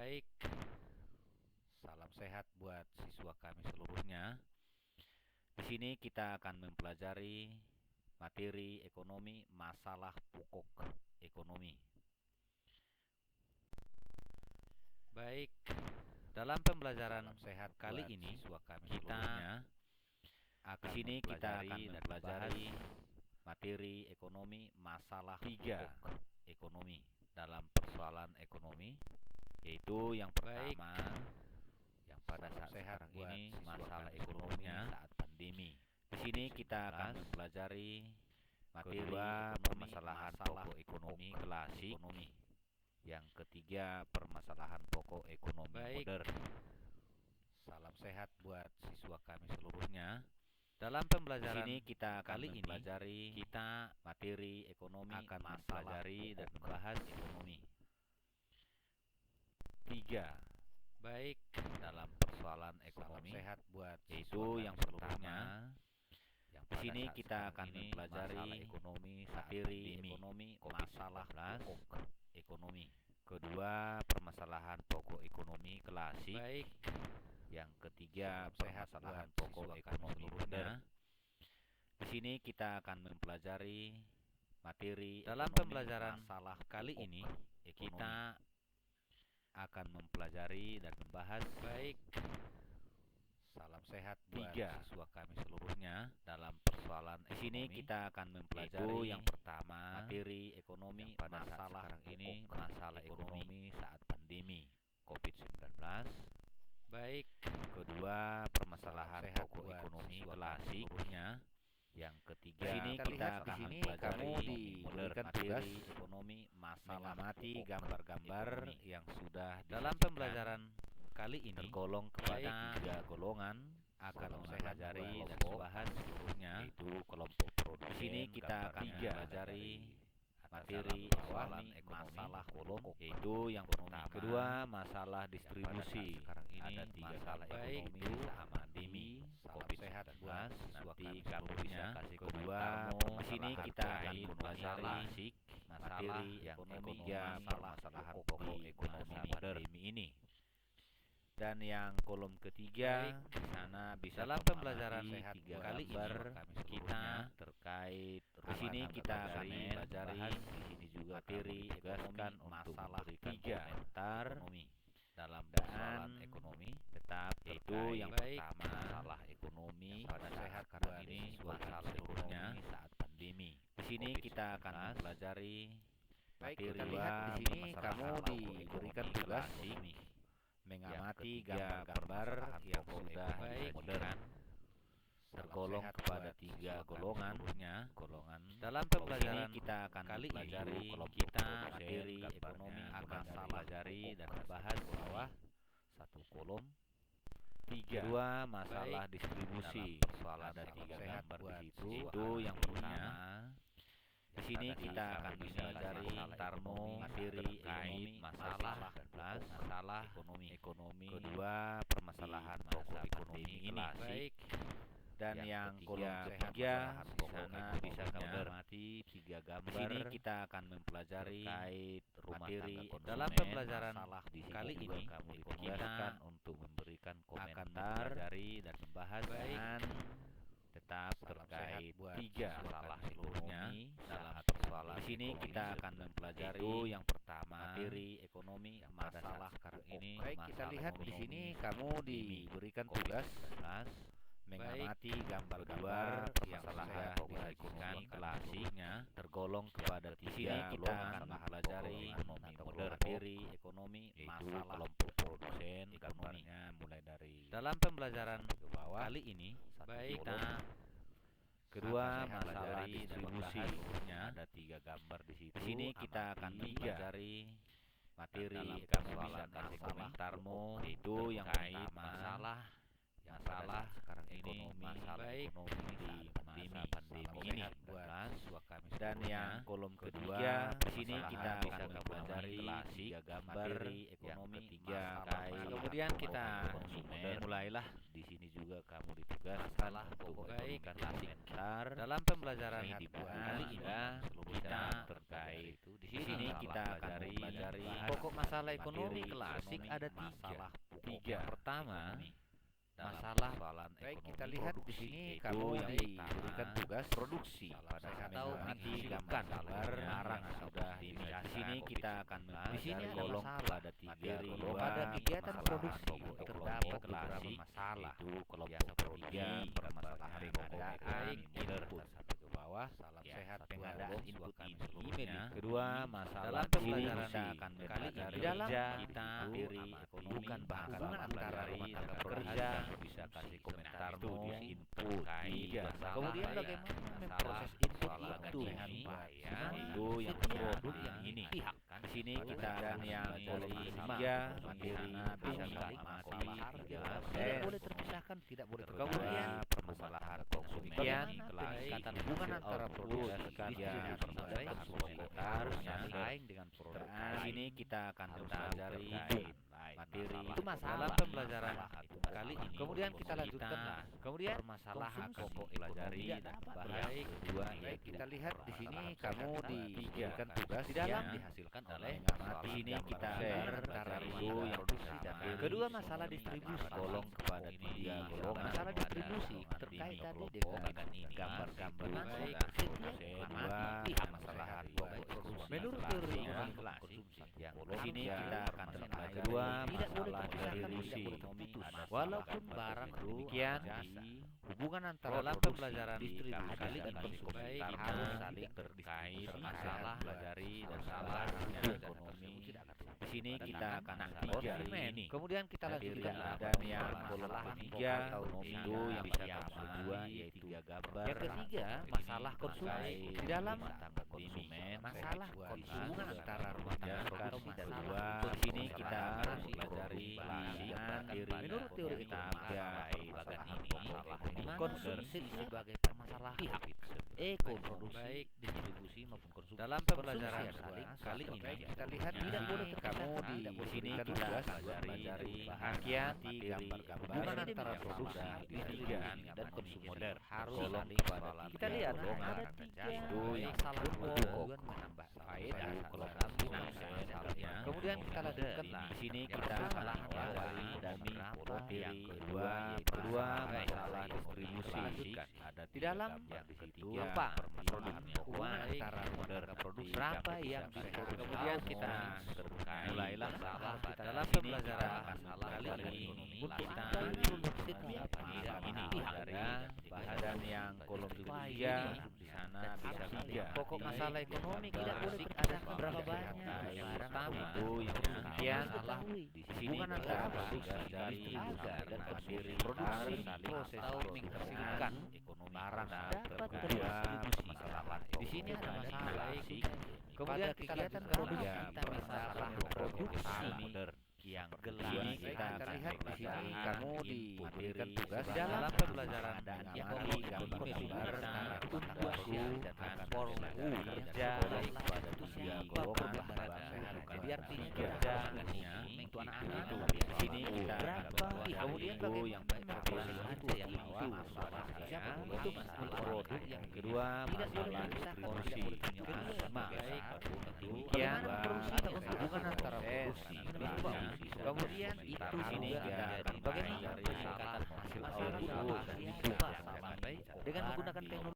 Baik, salam sehat buat siswa kami seluruhnya. Di sini kita akan mempelajari materi ekonomi, masalah pokok ekonomi. Baik, dalam pembelajaran sehat kali ini kita akan mempelajari materi ekonomi, masalah pokok ekonomi dalam persoalan ekonomi, yaitu yang pertama yang pada saat sekarang ini masalah ekonominya saat pandemi. Di sini kita akan mempelajari materi permasalahan pokok ekonomi klasik. Yang ketiga, permasalahan pokok ekonomi modern. Salam sehat buat siswa kami seluruhnya. Dalam pembelajaran ini kita akan mempelajari materi ekonomi, akan mempelajari dan membahas ekonomi. 3. Baik, dalam persoalan ekonomi sehat buat yaitu yang pertama, di sini kita akan mempelajari ekonomi, materi ekonomi, masalah pokok ekonomi. Kedua, permasalahan pokok ekonomi klasik. Baik. Yang ketiga, permasalahan pokok ekonomi modern. Di sini kita akan mempelajari materi dalam pembelajaran masalah kali ini kita akan mempelajari dan membahas. Baik, salam sehat buat siswa kami seluruhnya. Dalam persoalan di sini kita akan mempelajari yang pertama materi ekonomi, pada masalah sekarang ini masalah ekonomi saat pandemi COVID-19. Baik, kedua permasalahan pokok ekonomi klasik. Yang ketiga, ini kita akan mempelajari materi ekonomi, masalah mengamati gambar-gambar yang sudah dalam pembelajaran kali ini tergolong kepada 3 golongan, akan mempelajari dan membahas seluruhnya, yaitu kelompok produsen. Di sini kita akan mempelajari materi persoalan ekonomi, masalah kolom, yaitu yang pertama. Kedua, masalah distribusi. Sekarang ini ada 3 masalah ekonomi saat pandemi COVID-19. Nanti kamu bisa kasih kedua. Di sini kita akan mempelajari materi yang ketiga, permasalahan pokok ekonomi modern ini. Dan yang kolom ketiga di sana bisa dalam pembelajaran sehat kali ini kita terkait di sini kita akan mempelajari di sini juga materi tugaskan untuk memberikan komentar ekonomi dalam persoalan ekonomi, tetap yaitu yang pertama masalah ekonomi pada sehat karena ini masalah ekonominya saat pandemi. Di sini kita akan mempelajari materi di sini kamu diberikan tugas mengamati gambar-gambar yang sudah modern tergolong kepada 3 golongan. Dalam pembelajaran kita akan kali ini kita materi ekonomi akan pelajari dan membahas bawah satu kolom 3. Dua, masalah distribusi. Soal ada 3 gambar di situ. Itu yang pertama. Di sini kita akan mempelajari tarmo materi ekonomi, masalah ekonomi. Kedua, permasalahan pokok ekonomi ini. Baik. Dan yang kolom ketiga di sana bisa mengamati 3 gambar. Di sini kita akan mempelajari terkait materi dalam pembelajaran kali ini kamu ditugaskan untuk memberikan komentar dari dan membahas dengan tetap terkait 3 masalah ekonomi dalam persoalan. Di sini kita akan mempelajari itu yang pertama materi ekonomi, masalah sekarang ini. Baik, kita lihat di sini kamu diberikan tugas mengamati gambar-gambar permasalahan pokok ekonomi klasiknya tergolong kepada 3 kita akan mempelajari materi ekonomi, masalah kelompok produsen, gambarnya mulai dari dalam pembelajaran ke bawah kali ini. Baik, kedua masalah distribusi ada 3 gambar di situ. Di sini kita akan mempelajari materi persoalan komentarmu itu yang pertama masalah sekarang ini masalah ekonomi di masa pandemi ini buat siswa kami Dan yang kolom kedua, di sini kita akan mempelajari tiga gambar ekonomi tiga kait. Kemudian kita mulailah. Di sini juga kamu ditugaskan untuk memberikan komentar dalam pembelajaran kali ini kita terkait. Di sini kita akan mempelajari pokok masalah ekonomi klasik ada tiga. Pertama, masalah baik kita lihat di sini kamu yang diberikan tugas produksi atau menghasilkan barang sudah di sini kita akan di sini kolom ada tiga pada kegiatan produksi terdapat beberapa masalah itu kelompok ketiga permasalahan pengadaan input sampai ke bawah salam sehat pengadaan input email kedua masalah pembelajaran kita akan mempelajari kita diri ekonomi bukan hubungan antara rumah tangga kerja bisa kasih komentarmu input tiga kemudian bagaimana memproses input itu itu yang produk yang ini pihak di sini kita akan yang kolom tiga materi bisa saling tidak boleh terpisahkan tidak boleh kemudian permasalahan konsumen peningkatan hubungan antara produk dan harusnya saing dengan produk di sini kita akan mempelajari materi itu masalah pembelajaran kali ini kemudian kita lanjutkan kemudian permasalahan pokok pelajari baik kedua baik kita lihat di sini kamu diberikan tugas di dalam dihasilkan oleh di sini kita antara itu yang produksi dan kedua masalah distribusi tolong kepada tiga golongan masalah distribusi terkait tadi dengan gambar-gambar baik setiap masalah pokok produksi menurut teori konsumsi yang di sini kita akan mempelajari kedua tidak boleh terpisahkan walaupun barang demikian hubungan antara dalam pembelajaran distribusi kali ini baik harus saling terkait masalah pelajari dan salah ekonomi di sini kita akan ini kemudian kita lanjutkan dan yang kolom ketiga itu yang kedua yaitu tiga gambar yang ketiga masalah konsumsi di dalam konsumen masalah hubungan antara rumah tangga dan dua di sini kita akan mempelajari menurut teori kita bagian ini konsumsi sebagai permasalahan ekonomi baik distribusi maupun konsumsi dalam pembelajaran kali ini kita lihat tidak boleh kamu di sini kita pelajari bagian gambar-gambar hubungan antara produksi distribusi dan konsumer harus saling kita lihat ada tiga itu yang salah tujuan menambah faedah kalau kamu kemudian kita lanjutkan di sini kita akan mempelajari materi kedua masalah distribusi ada di dalam kedua produknya antara modern produksi berapa yang kemudian kita mulailah salah dalam pembelajaran kali ini kita ini dari bahasan yang kolom tiga di sana bisa tiga pokok masalah ekonomi tidak boleh ada berapa banyak pertama itu yang salah di sini antara produksi dari agar mandiri produksi proses atau menghasilkan ekonomi barang dapat terdistribusi di sini ada masalah kemudian kegiatan produksi kita masalah produksi yang gelas kita lihat di sini kamu diberikan tugas dalam pembelajaran dan yang gambar untuk transport kerja pada tiga golongan jadi artinya kerja itu anak-anak itu di sini kita kemudian yang itu yang masalah itu masalah produk yang kedua masalah distribusi baik demikian hubungan antara produksi kemudian itu sini ada bagaimana peningkatan hasil output dengan menggunakan teknologi